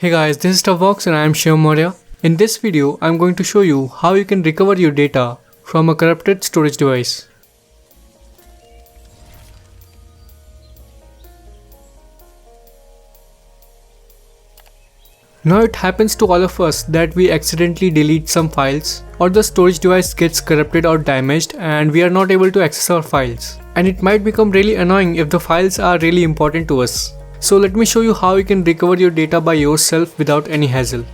Hey guys, this is Tavox and I am Shiv Maurya. In this video, I am going to show you how you can recover your data from a corrupted storage device. Now it happens to all of us that we accidentally delete some files or the storage device gets corrupted or damaged and we are not able to access our files. And it might become really annoying if the files are really important to us. So let me show you how you can recover your data by yourself without any hassle.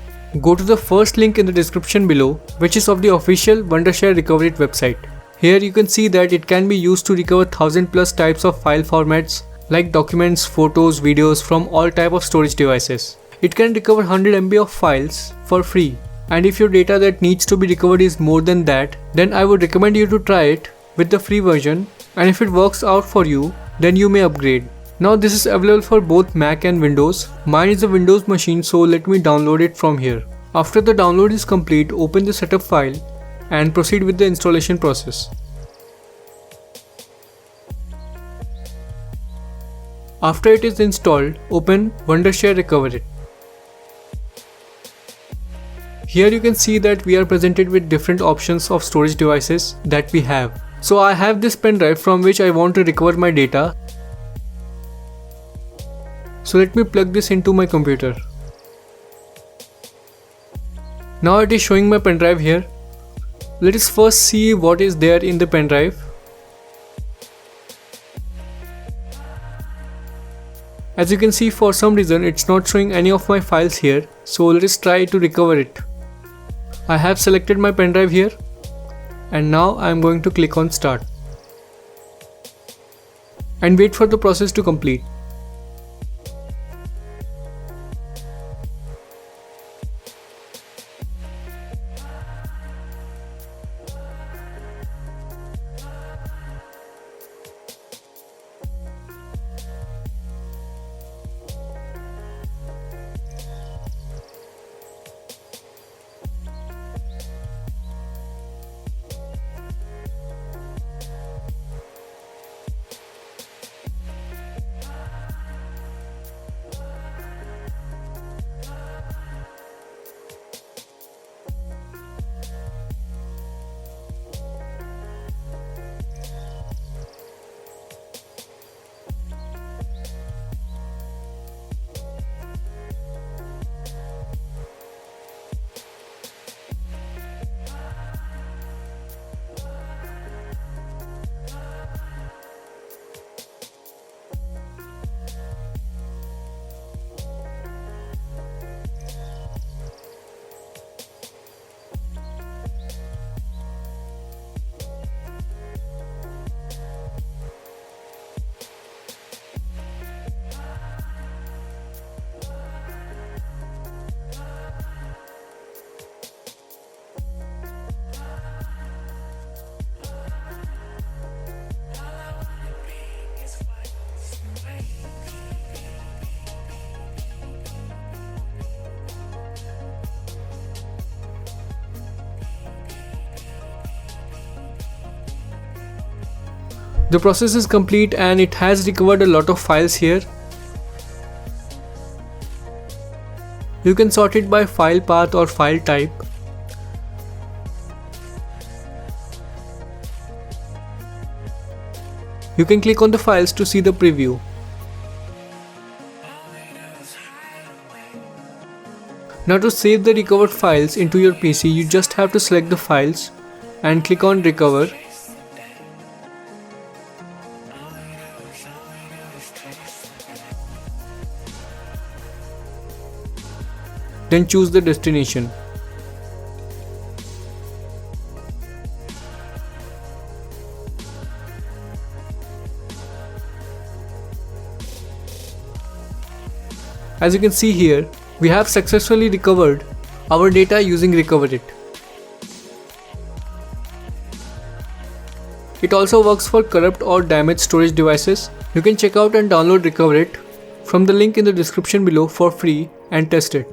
Go to the first link in the description below, which is of the official Wondershare recoverit website. Here you can see that it can be used to recover 1000+ types of file formats like documents, photos, videos from all type of storage devices. It can recover 100 MB of files for free. And if your data that needs to be recovered is more than that, then I would recommend you to try it with the free version, and if it works out for you, then you may upgrade. Now this is available for both Mac and Windows. Mine is a Windows machine, so let me download it from here. After the download is complete, open the setup file and proceed with the installation process. After it is installed, open Wondershare recoverit. Here you can see that we are presented with different options of storage devices that we have. So I have this pen drive from which I want to recover my data. So let me plug this into my computer. Now it is showing my pen drive here. Let us first see what is there in the pen drive. As you can see, for some reason it's not showing any of my files here. So let us try to recover it. I have selected my pen drive here and now I am going to click on start and wait for the process to complete. The process is complete and it has recovered a lot of files here. You can sort it by file path or file type. You can click on the files to see the preview. Now to save the recovered files into your PC, you just have to select the files and click on recover. Then choose the destination. As you can see here, we have successfully recovered our data using recoverit. It also works for corrupt or damaged storage devices. You can check out and download recoverit from the link in the description below for free and test it.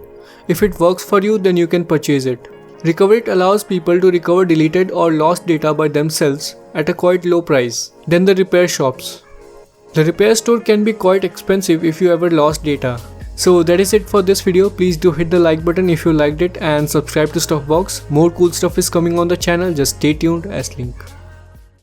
If it works for you, then you can purchase it. recoverit allows people to recover deleted or lost data by themselves at a quite low price than the repair shops. The repair store can be quite expensive if you ever lost data. So that is it for this video. Please do hit the like button if you liked it and subscribe to Stuffbox. More cool stuff is coming on the channel. Just stay tuned as link.